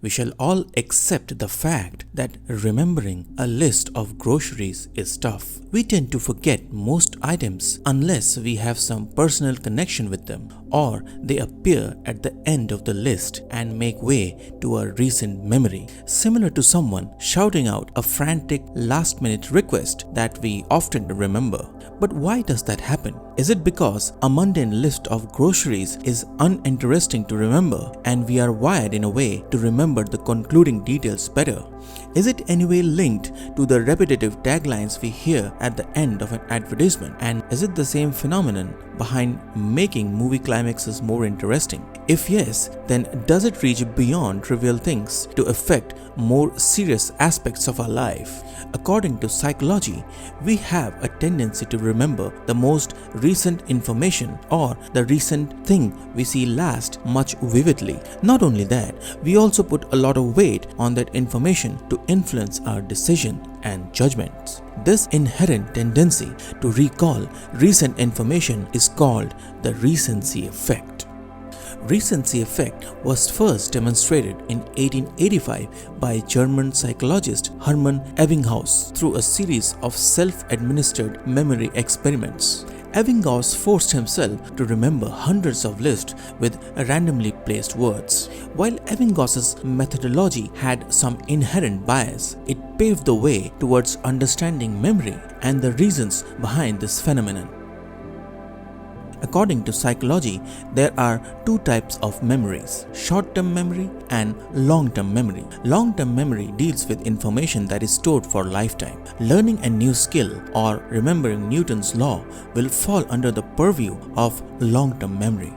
we shall all accept the fact that remembering a list of groceries is tough. We tend to forget most items unless we have some personal connection with them, or they appear at the end of the list and make way to a recent memory, similar to someone shouting out a frantic last-minute request that we often remember. But why does that happen? Is it because a mundane list of groceries is uninteresting to remember and we are wired in a way to remember the concluding details better? Is it anyway linked to the repetitive taglines we hear at the end of an advertisement? And is it the same phenomenon behind making movie climaxes more interesting? If yes, then does it reach beyond trivial things to affect more serious aspects of our life? According to psychology, we have a tendency to remember the most recent information or the recent thing we see last much vividly. Not only that, we also put a lot of weight on that information to influence our decision and judgments. This inherent tendency to recall recent information is called the recency effect. Recency effect was first demonstrated in 1885 by German psychologist Hermann Ebbinghaus through a series of self-administered memory experiments. Ebbinghaus forced himself to remember hundreds of lists with randomly placed words. While Ebbinghaus's methodology had some inherent bias, it paved the way towards understanding memory and the reasons behind this phenomenon. According to psychology, there are two types of memories: short-term memory and long-term memory. Long-term memory deals with information that is stored for a lifetime. Learning a new skill or remembering Newton's law will fall under the purview of long-term memory.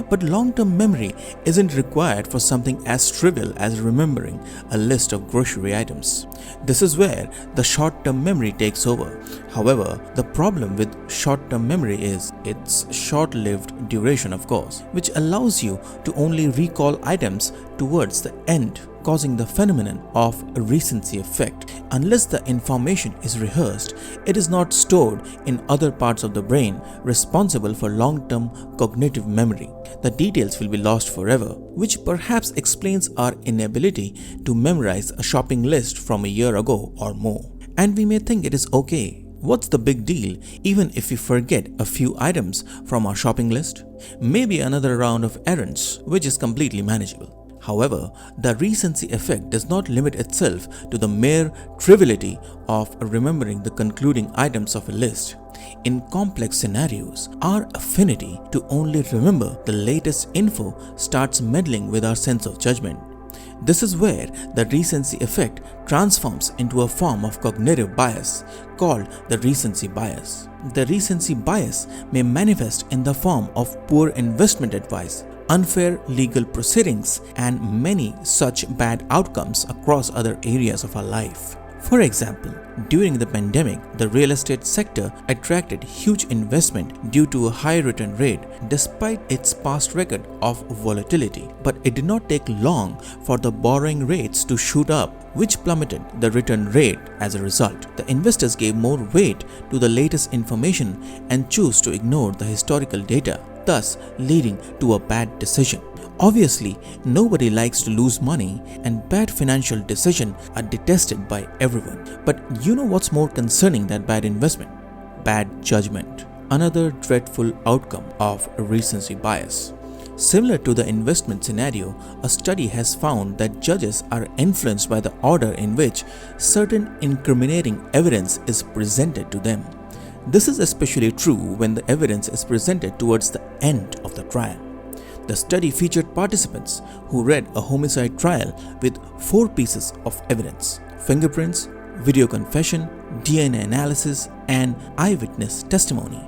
But long-term memory isn't required for something as trivial as remembering a list of grocery items. This is where the short-term memory takes over. However, the problem with short-term memory is its short-lived duration, of course, which allows you to only recall items towards the end, causing the phenomenon of a recency effect. Unless the information is rehearsed, it is not stored in other parts of the brain responsible for long-term cognitive memory. The details will be lost forever, which perhaps explains our inability to memorize a shopping list from a year ago or more. And we may think it is okay. What's the big deal even if we forget a few items from our shopping list? Maybe another round of errands, which is completely manageable. However, the recency effect does not limit itself to the mere triviality of remembering the concluding items of a list. In complex scenarios, our affinity to only remember the latest info starts meddling with our sense of judgment. This is where the recency effect transforms into a form of cognitive bias called the recency bias. The recency bias may manifest in the form of poor investment advice, unfair legal proceedings, and many such bad outcomes across other areas of our life. For example, during the pandemic, the real estate sector attracted huge investment due to a high return rate despite its past record of volatility. But it did not take long for the borrowing rates to shoot up, which plummeted the return rate as a result. The investors gave more weight to the latest information and chose to ignore the historical data, thus leading to a bad decision. Obviously, nobody likes to lose money, and bad financial decisions are detested by everyone. But you know what's more concerning than bad investment? Bad judgment. Another dreadful outcome of recency bias. Similar to the investment scenario, a study has found that judges are influenced by the order in which certain incriminating evidence is presented to them. This is especially true when the evidence is presented towards the end of the trial. The study featured participants who read a homicide trial with 4 pieces of evidence: fingerprints, video confession, DNA analysis, and eyewitness testimony.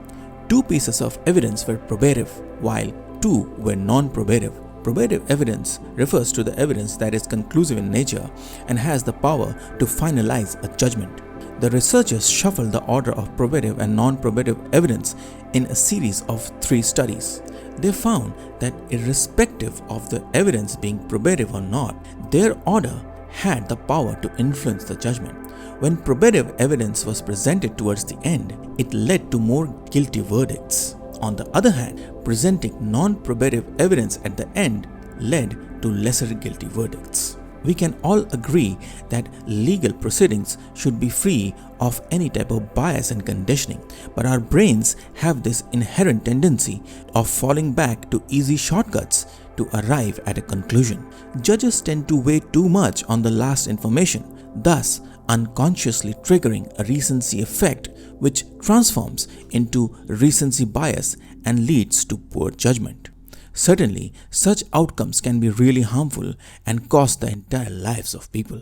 2 pieces of evidence were probative, while 2 were non-probative. Probative evidence refers to the evidence that is conclusive in nature and has the power to finalize a judgment. The researchers shuffled the order of probative and non-probative evidence in a series of 3 studies. They found that irrespective of the evidence being probative or not, their order had the power to influence the judgment. When probative evidence was presented towards the end, it led to more guilty verdicts. On the other hand, presenting non-probative evidence at the end led to lesser guilty verdicts. We can all agree that legal proceedings should be free of any type of bias and conditioning, but our brains have this inherent tendency of falling back to easy shortcuts to arrive at a conclusion. Judges tend to weigh too much on the last information, thus unconsciously triggering a recency effect which transforms into recency bias and leads to poor judgment. Certainly, such outcomes can be really harmful and cost the entire lives of people.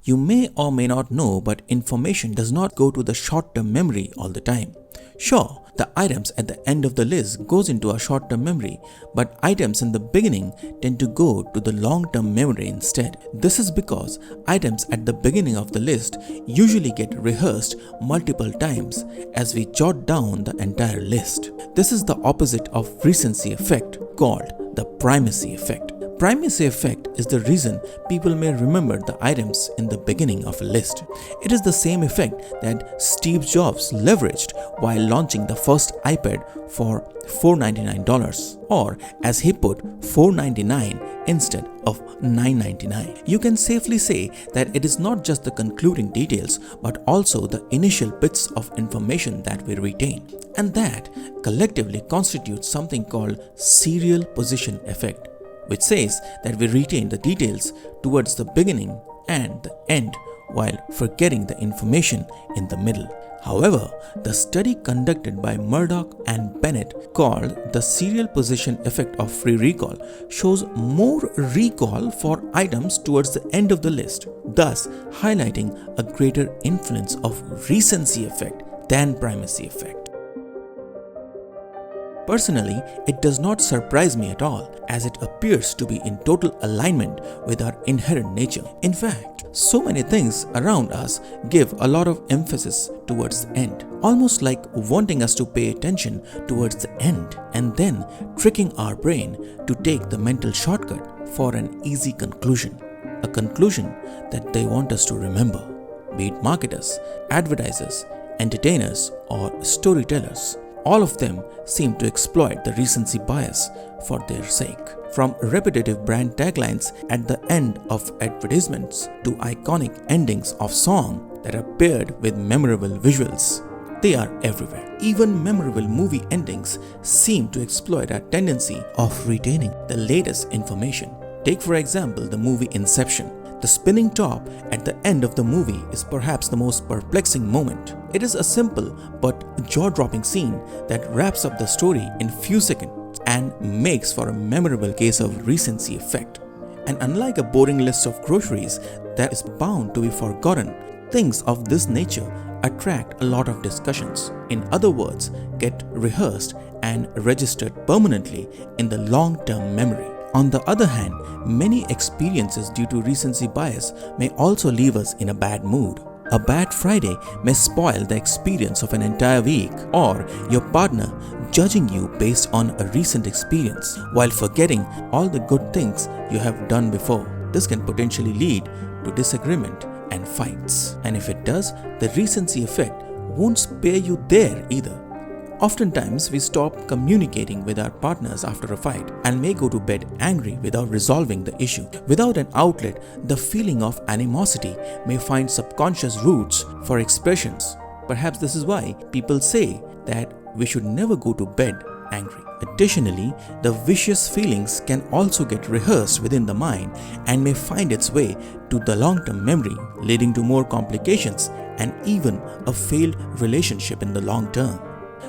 You may or may not know, but information does not go to the short-term memory all the time. Sure, the items at the end of the list goes into our short-term memory, but items in the beginning tend to go to the long-term memory instead. This is because items at the beginning of the list usually get rehearsed multiple times as we jot down the entire list. This is the opposite of recency effect, called the primacy effect. Primacy effect is the reason people may remember the items in the beginning of a list. It is the same effect that Steve Jobs leveraged while launching the first iPad for $499, or as he put, $499 instead of $999. You can safely say that it is not just the concluding details but also the initial bits of information that we retain, and that collectively constitutes something called serial position effect, which says that we retain the details towards the beginning and the end while forgetting the information in the middle. However, the study conducted by Murdoch and Bennett, called the serial position effect of free recall, shows more recall for items towards the end of the list, thus highlighting a greater influence of recency effect than primacy effect. Personally, it does not surprise me at all, as it appears to be in total alignment with our inherent nature. In fact, so many things around us give a lot of emphasis towards the end, almost like wanting us to pay attention towards the end and then tricking our brain to take the mental shortcut for an easy conclusion, a conclusion that they want us to remember, be it marketers, advertisers, entertainers, or storytellers. All of them seem to exploit the recency bias for their sake. From repetitive brand taglines at the end of advertisements to iconic endings of songs that are paired with memorable visuals, they are everywhere. Even memorable movie endings seem to exploit our tendency of retaining the latest information. Take for example the movie Inception. The spinning top at the end of the movie is perhaps the most perplexing moment. It is a simple but jaw-dropping scene that wraps up the story in few seconds and makes for a memorable case of recency effect. And unlike a boring list of groceries that is bound to be forgotten, things of this nature attract a lot of discussions. In other words, get rehearsed and registered permanently in the long-term memory. On the other hand, many experiences due to recency bias may also leave us in a bad mood. A bad Friday may spoil the experience of an entire week, or your partner judging you based on a recent experience while forgetting all the good things you have done before. This can potentially lead to disagreement and fights. And if it does, the recency effect won't spare you there either. Oftentimes, we stop communicating with our partners after a fight and may go to bed angry without resolving the issue. Without an outlet, the feeling of animosity may find subconscious roots for expressions. Perhaps this is why people say that we should never go to bed angry. Additionally, the vicious feelings can also get rehearsed within the mind and may find its way to the long-term memory, leading to more complications and even a failed relationship in the long term.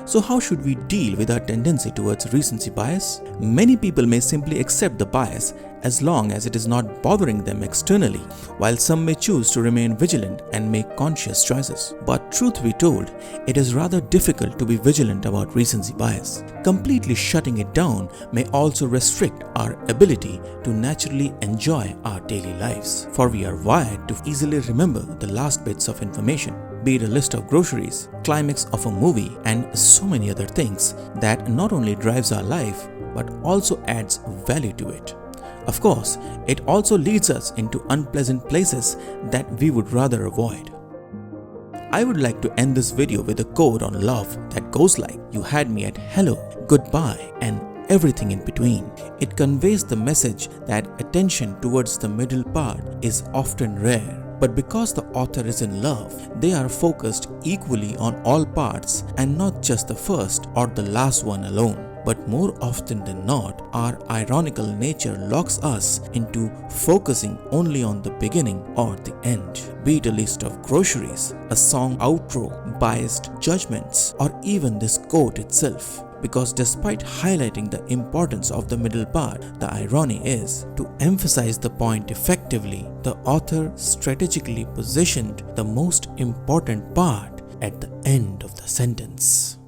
So how should we deal with our tendency towards recency bias? Many people may simply accept the bias as long as it is not bothering them externally, while some may choose to remain vigilant and make conscious choices. But truth be told, it is rather difficult to be vigilant about recency bias. Completely shutting it down may also restrict our ability to naturally enjoy our daily lives, for we are wired to easily remember the last bits of information, be it a list of groceries, climax of a movie, and so many other things that not only drives our life but also adds value to it. Of course, it also leads us into unpleasant places that we would rather avoid. I would like to end this video with a quote on love that goes like, "You had me at hello, goodbye, and everything in between. It conveys the message that attention towards the middle part is often rare. But because the author is in love, they are focused equally on all parts and not just the first or the last one alone. But more often than not, our ironical nature locks us into focusing only on the beginning or the end. Be it a list of groceries, a song outro, biased judgments, or even this quote itself. Because despite highlighting the importance of the middle part, the irony is, to emphasize the point effectively, the author strategically positioned the most important part at the end of the sentence.